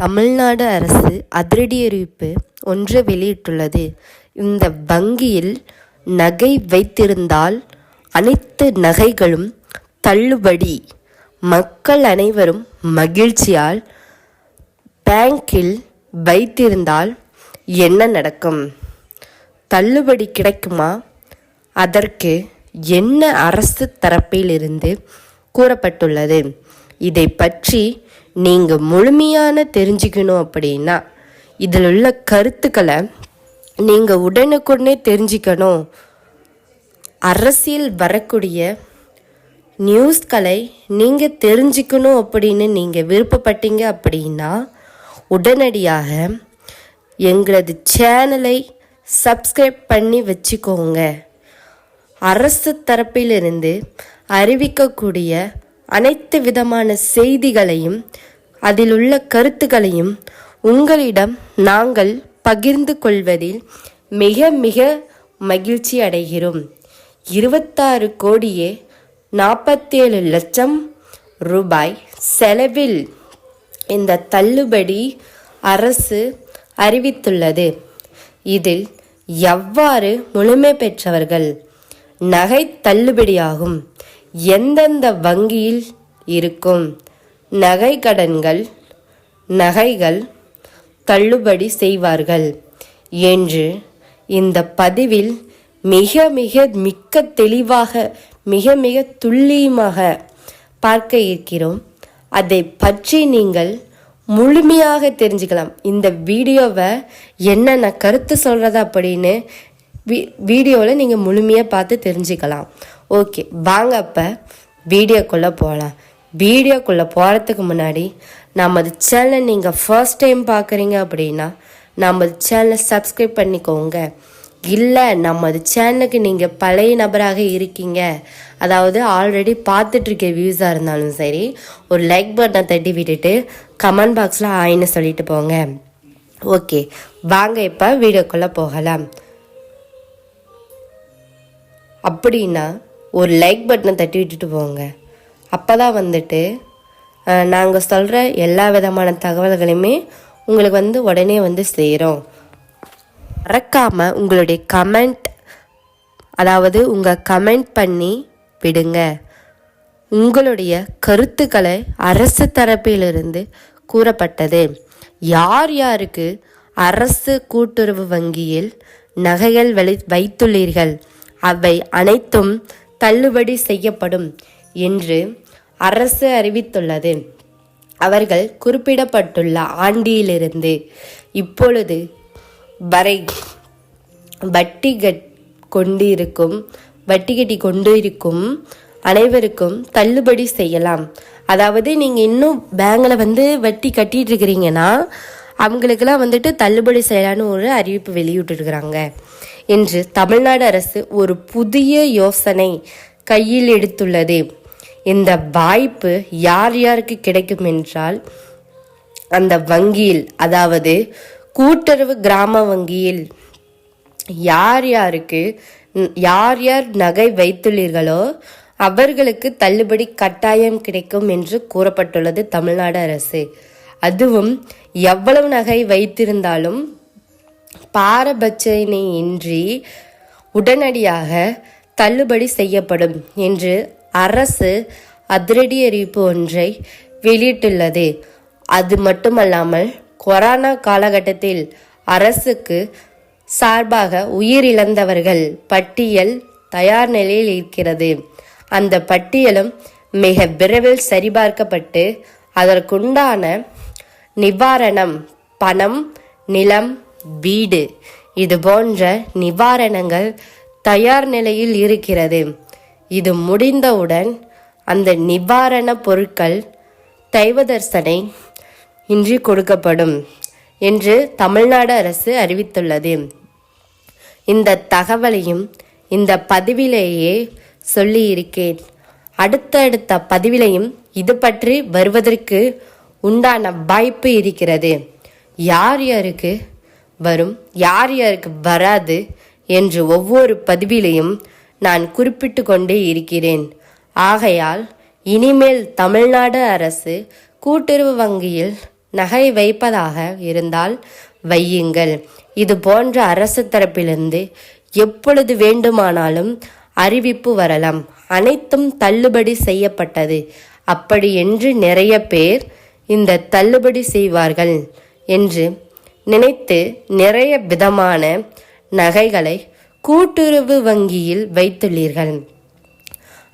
தமிழ்நாடு அரசு அதிரடி அறிவிப்பு ஒன்று வெளியிட்டுள்ளது. இந்த வங்கியில் நகை வைத்திருந்தால் அனைத்து நகைகளும் தள்ளுபடி. மக்கள் அனைவரும் மகிழ்ச்சியால் பேங்கில் வைத்திருந்தால் என்ன நடக்கும்? தள்ளுபடி கிடைக்குமா? அதற்கு என்ன அரசு தரப்பிலிருந்து கூறப்பட்டுள்ளது? இதை பற்றி நீங்கள் முழுமையான தெரிஞ்சுக்கணும் அப்படின்னா இதில் உள்ள கருத்துக்களை நீங்கள் உடனுக்குடனே தெரிஞ்சுக்கணும். அரசியல் வரக்கூடிய நியூஸ்களை நீங்கள் தெரிஞ்சுக்கணும் அப்படின்னு நீங்கள் விருப்பப்பட்டீங்க அப்படின்னா உடனடியாக எங்களது சேனலை சப்ஸ்கிரைப் பண்ணி வச்சுக்கோங்க. அரசு தரப்பிலிருந்து அறிவிக்கக்கூடிய அனைத்து விதமான செய்திகளையும் அதில் உள்ள கருத்துக்களையும் உங்களிடம் நாங்கள் பகிர்ந்து கொள்வதில் மிக மிக மகிழ்ச்சி அடைகிறோம். 26 கோடியே 47 லட்சம் ரூபாய் செலவில் இந்த தள்ளுபடி அரசு அறிவித்துள்ளது. இதில் எவ்வாறு முழுமை பெற்றவர்கள் நகை தள்ளுபடியாகும்? எந்தெந்த வங்கியில் இருக்கும் நகை கடன்கள் நகைகள் தள்ளுபடி செய்வார்கள் என்று இந்த பதிவில் மிக மிக மிக்க தெளிவாக மிக மிக துல்லியமாக பார்க்க இருக்கிறோம். அதை பற்றி நீங்கள் முழுமையாக தெரிஞ்சுக்கலாம். இந்த வீடியோவை என்னென்ன கருத்து சொல்கிறது அப்படின்னு வீடியோவில் நீங்கள் முழுமையாக பார்த்து தெரிஞ்சுக்கலாம். ஓகே, வாங்க அப்போ வீடியோக்குள்ளே போகலாம். வீடியோக்குள்ளே போகிறதுக்கு முன்னாடி நமது சேனலை நீங்கள் ஃபர்ஸ்ட் டைம் பார்க்குறீங்க அப்படின்னா நமது சேனலை சப்ஸ்கிரைப் பண்ணிக்கோங்க. இல்லை நமது சேனலுக்கு நீங்கள் பழைய நபராக இருக்கீங்க, அதாவது ஆல்ரெடி பார்த்துட்ருக்க வியூஸாக இருந்தாலும் சரி, ஒரு லைக் பட்டனை தட்டி விட்டுட்டு கமெண்ட் பாக்ஸில் ஆயின்னு சொல்லிட்டு போங்க. ஓகே, வாங்க இப்போ வீடியோக்குள்ளே போகலாம். அப்படின்னா ஒரு லைக் பட்டனை தட்டி விட்டுட்டு போங்க. அப்போ தான் வந்துட்டு நாங்கள் சொல்கிற எல்லா விதமான தகவல்களையுமே உங்களுக்கு உடனே சேரும். மறக்காமல் உங்களுடைய கமெண்ட், அதாவது உங்கள் கமெண்ட் பண்ணி விடுங்க. உங்களுடைய கருத்துக்களை அரசு தரப்பிலிருந்து கூறப்பட்டது. யார் யாருக்கு அரசு கூட்டுறவு வங்கியில் நகைகள் வைத்துள்ளீர்கள் அவை அனைத்தும் தள்ளுபடி செய்யப்படும் என்று அரசு அறிவித்துள்ளது. அவர்கள் குறிப்பிடப்பட்டுள்ள ஆண்டியிலிருந்து இப்பொழுது வரை வட்டி கட்டி கொண்டு இருக்கும் அனைவருக்கும் தள்ளுபடி செய்யலாம். அதாவது நீங்கள் இன்னும் பேங்கில் வட்டி கட்டிட்டு இருக்கிறீங்கன்னா அவங்களுக்கெல்லாம் தள்ளுபடி செய்யலான்னு ஒரு அறிவிப்பு வெளியிட்டிருக்கிறாங்க என்று தமிழ்நாடு அரசு ஒரு புதிய யோசனை கையில் எடுத்துள்ளது. இந்த வாய்ப்பு யார் யாருக்கு கிடைக்கும் என்றால் அந்த வங்கியில், அதாவது கூட்டுறவு கிராம வங்கியில் யார் யார் நகை வைத்துள்ளீர்களோ அவர்களுக்கு தள்ளுபடி கட்டாயம் கிடைக்கும் என்று கூறப்பட்டுள்ளது தமிழ்நாடு அரசு. அதுவும் எவ்வளவு நகை வைத்திருந்தாலும் பாரபட்சனையின்றி உடனடியாக தள்ளுபடி செய்யப்படும் என்று அரசு அதிரடி அறிவிப்பு ஒன்றை வெளியிட்டுள்ளது. அது மட்டுமல்லாமல் கொரோனா காலகட்டத்தில் அரசுக்கு சார்பாக உயிரிழந்தவர்கள் பட்டியல் தயார் நிலையில் இருக்கிறது. அந்த பட்டியலும் மிக விரைவில் சரிபார்க்கப்பட்டு அதற்குண்டான நிவாரணம், பணம், நிலம், வீடு இது போன்ற நிவாரணங்கள் தயார் நிலையில் இருக்கிறது. இது முடிந்தவுடன் அந்த நிவாரண பொருட்கள் தெய்வதர்சனை இன்றி கொடுக்கப்படும் என்று தமிழ்நாடு அரசு அறிவித்துள்ளது. இந்த தகவலையும் இந்த பதிவிலேயே சொல்லியிருக்கேன். அடுத்தடுத்த பதிவிலையும் இது பற்றி வருவதற்கு உண்டான வாய்ப்பு இருக்கிறது. யார் யாருக்கு வரும், யார் யாருக்கு வராது என்று ஒவ்வொரு பதிவிலையும் நான் குறிப்பிட்டு கொண்டே இருக்கிறேன். ஆகையால் இனிமேல் தமிழ்நாடு அரசு கூட்டுறவு வங்கியில் நகை வைப்பதாக இருந்தால் வையுங்கள். இது போன்ற அரசு தரப்பிலிருந்து எப்பொழுது வேண்டுமானாலும் அறிவிப்பு வரலாம். அனைத்தும் தள்ளுபடி செய்யப்பட்டது அப்படி என்று நிறைய பேர் இந்த தள்ளுபடி செய்வார்கள் என்று நினைத்து நிறைய விதமான நகைகளை கூட்டுறவு வங்கியில் வைத்துள்ளீர்கள்.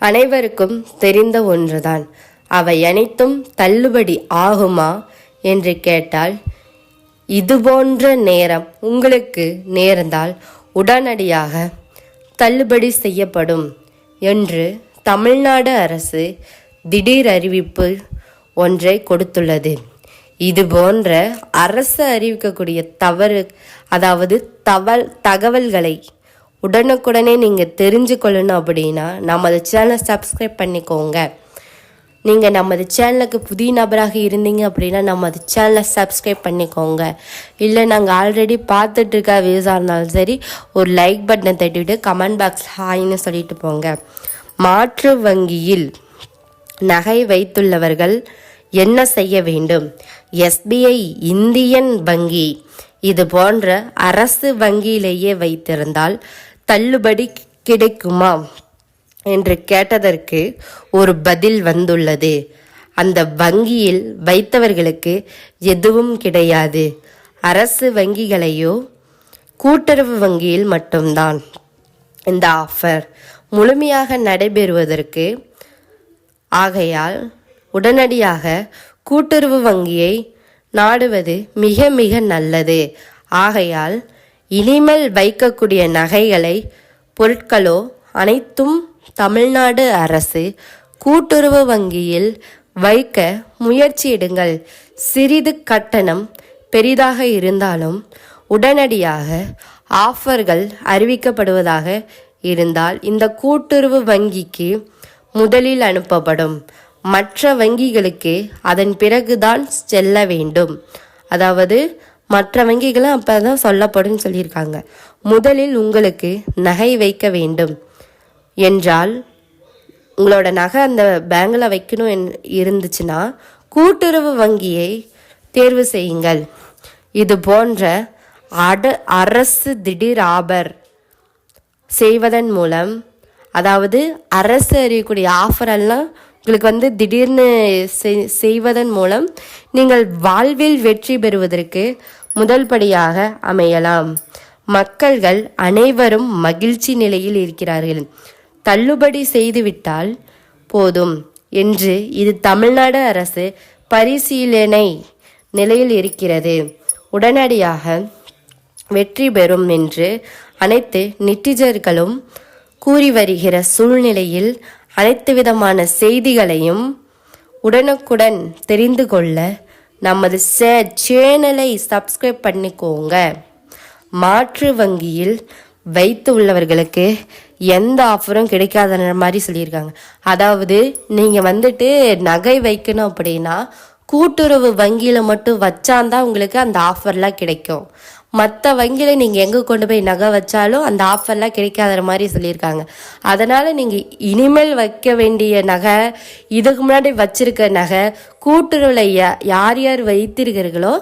அனைவருக்கும் தெரிந்த ஒன்றுதான். அவை அனைத்தும் தள்ளுபடி ஆகுமா என்று கேட்டால், இதுபோன்ற நேரம் உங்களுக்கு நேர்ந்தால் உடனடியாக தள்ளுபடி செய்யப்படும் என்று தமிழ்நாடு அரசு திடீர் அறிவிப்பு ஒன்றை கொடுத்துள்ளது. இது போன்ற அரசு அறிவிக்கக்கூடிய தகவல்களை உடனுக்குடனே நீங்கள் தெரிஞ்சுக்கொள்ளணும் அப்படின்னா நமது சேனலை சப்ஸ்கிரைப் பண்ணிக்கோங்க. நீங்கள் நமது சேனலுக்கு புதிய நபராக இருந்தீங்க அப்படின்னா நமது சேனலை சப்ஸ்கிரைப் பண்ணிக்கோங்க. இல்லை நாங்கள் ஆல்ரெடி பார்த்துட்டு இருக்க வியூஸாக இருந்தாலும் சரி, ஒரு லைக் பட்டனை தட்டிவிட்டு கமெண்ட் பாக்ஸ் ஹாய்னு சொல்லிட்டு போங்க. மாற்று வங்கியில் நகை வைத்துள்ளவர்கள் என்ன செய்ய வேண்டும்? SBI, இந்தியன் வங்கி இது போன்ற அரசு வங்கியிலேயே வைத்திருந்தால் தள்ளுபடி கிடைக்குமா என்று கேட்டதற்கு ஒரு பதில் வந்துள்ளது. அந்த வங்கியில் வைத்தவர்களுக்கு எதுவும் கிடையாது. அரசு வங்கிகளையோ கூட்டுறவு வங்கியில் மட்டும்தான் இந்த ஆஃபர் முழுமையாக நடைபெறுவதற்கு. ஆகையால் உடனடியாக கூட்டுறவு வங்கியை நாடுவது மிக மிக நல்லது. ஆகையால் இனிமேல் வைக்கக்கூடிய நகைகளை பொருட்களோ அனைத்தும் தமிழ்நாடு அரசு கூட்டுறவு வங்கியில் வைக்க முயற்சியிடுங்கள். சிறிது கட்டணம் பெரிதாக இருந்தாலும் உடனடியாக ஆஃபர்கள் அறிவிக்கப்படுவதாக இருந்தால் இந்த கூட்டுறவு வங்கிக்கு முதலில் அனுப்பப்படும். மற்ற வங்கிகளுக்கு அதன் பிறகுதான் செல்ல வேண்டும். அதாவது மற்ற வங்கிகளும் அப்போ தான் சொல்லப்படும் சொல்லியிருக்காங்க. முதலில் உங்களுக்கு நகை வைக்க வேண்டும் என்றால், உங்களோட நகை அந்த பேங்கில் வைக்கணும் இருந்துச்சுன்னா கூட்டுறவு வங்கியை தேர்வு செய்யுங்கள். இது போன்ற அரசு திடீர் ஆபர் செய்வதன் மூலம், அதாவது அரசு அறியக்கூடிய ஆஃபரெல்லாம் உங்களுக்கு திடீர்னு செய்வதன் மூலம் நீங்கள் வாழ்வில் வெற்றி பெறுவதற்கு முதல் படியாக அமையலாம். மக்கள்கள் அனைவரும் மகிழ்ச்சி நிலையில் இருக்கிறார்கள். தள்ளுபடி செய்துவிட்டால் போதும் என்று இது தமிழ்நாடு அரசு பரிசீலனை நிலையில் இருக்கிறது. உடனடியாக வெற்றி பெறும் என்று அனைத்து நெட்டிசர்களும் கூறி வருகிற சூழ்நிலையில் அனைத்து விதமான செய்திகளையும் உடனுக்குடன் தெரிந்து கொள்ள நமது சேனலை சப்ஸ்கிரைப் பண்ணிக்கோங்க. மாற்று வங்கியில் வைத்து உள்ளவர்களுக்கு எந்த ஆஃபரும் கிடைக்காத மாதிரி சொல்லியிருக்காங்க. அதாவது நீங்கள் நகை வைக்கணும் அப்படின்னா கூட்டுறவு வங்கியில் மட்டும் வச்சாந்தான் உங்களுக்கு அந்த ஆஃபர்லாம் கிடைக்கும். மற்ற வங்கியில் நீங்கள் எங்கே கொண்டு போய் நகை வச்சாலும் அந்த ஆஃபர்லாம் கிடைக்காத மாதிரி சொல்லியிருக்காங்க. அதனால் நீங்கள் இனிமேல் வைக்க வேண்டிய நகை, இதுக்கு முன்னாடி வச்சிருக்க நகை, கூட்டுறவில் யார் யார் வைத்திருக்கிறீர்களோ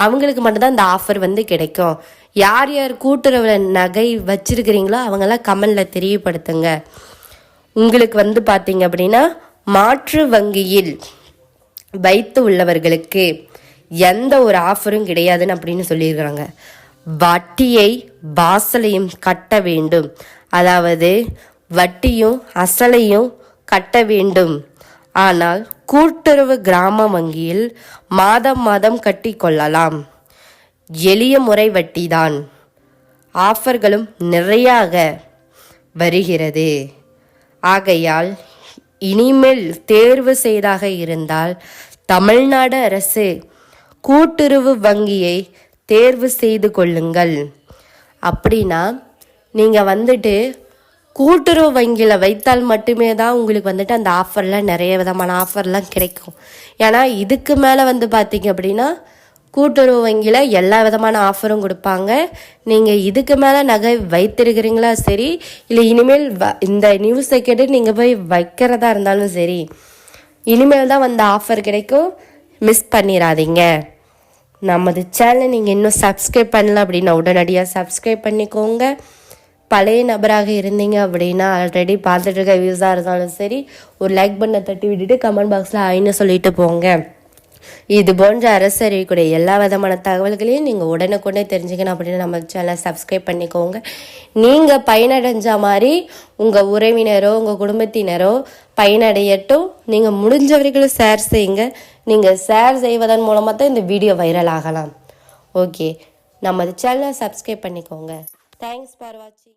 அவங்களுக்கு மட்டும்தான் இந்த ஆஃபர் கிடைக்கும். யார் யார் கூட்டுறவில் நகை வச்சிருக்கிறீங்களோ அவங்கெல்லாம் கமெண்டில் தெரியப்படுத்துங்க. உங்களுக்கு பார்த்தீங்க அப்படின்னா மாற்று வங்கியில் வைத்து உள்ளவர்களுக்கு எந்த ஒரு ஆஃபரும் கிடையாதுன்னு அப்படின்னு சொல்லியிருக்கிறாங்க. வட்டியை வாசலையும் கட்ட வேண்டும். அதாவது வட்டியும் அசலையும் கட்ட வேண்டும். ஆனால் கூட்டுறவு கிராம வங்கியில் மாதம் மாதம் கட்டி கொள்ளலாம். எளிய முறை வட்டிதான். ஆஃபர்களும் நிறையாக வருகிறது. ஆகையால் இனிமேல் தேர்வு செய்தாக இருந்தால் தமிழ்நாடு அரசு கூட்டுறவு வங்கியை தேர்வு செய்து கொள்ளுங்கள். அப்படின்னா நீங்கள் கூட்டுறவு வங்கியில் வைத்தால் மட்டுமே தான் உங்களுக்கு அந்த ஆஃபர்லாம் நிறைய விதமான ஆஃபர்லாம் கிடைக்கும். ஏன்னா இதுக்கு மேலே பார்த்தீங்க அப்படின்னா கூட்டுறவு வங்கியில் எல்லா விதமான ஆஃபரும் கொடுப்பாங்க. நீங்கள் இதுக்கு மேலே நகை வைத்திருக்கிறீங்களா சரி, இல்லை இனிமேல் இந்த நியூஸை கேட்டு நீங்கள் போய் வைக்கிறதா இருந்தாலும் சரி, இனிமேல் தான் ஆஃபர் கிடைக்கும். மிஸ் பண்ணிடாதீங்க. நமது சேனலை நீங்கள் இன்னும் சப்ஸ்கிரைப் பண்ணல அப்படின்னா உடனடியாக சப்ஸ்கிரைப் பண்ணிக்கோங்க. பழைய நபராக இருந்தீங்க அப்படின்னா ஆல்ரெடி பார்த்துட்டு இருக்க வியூஸாக இருந்தாலும் சரி, ஒரு லைக் பண்ண தட்டி விட்டுட்டு கமெண்ட் பாக்ஸில் ஐன்னு சொல்லிட்டு போங்க. இது போன்ற அரசு அறிவிக்கூடிய எல்லா விதமான தகவல்களையும் நீங்கள் உடனுக்குடனே தெரிஞ்சுக்கணும் அப்படின்னா நம்ம சேனலை சப்ஸ்கிரைப் பண்ணிக்கோங்க. நீங்கள் பயனடைஞ்ச மாதிரி உங்கள் உறவினரோ உங்கள் குடும்பத்தினரோ பயனடையட்டும். நீங்கள் முடிஞ்சவர்களும் ஷேர் செய்யுங்க. நீங்கள் ஷேர் செய்வதன் மூலமாக தான் இந்த வீடியோ வைரல் ஆகலாம். ஓகே, நம்ம சேனலை சப்ஸ்கிரைப் பண்ணிக்கோங்க. தேங்க்ஸ் ஃபார் வாட்சிங்.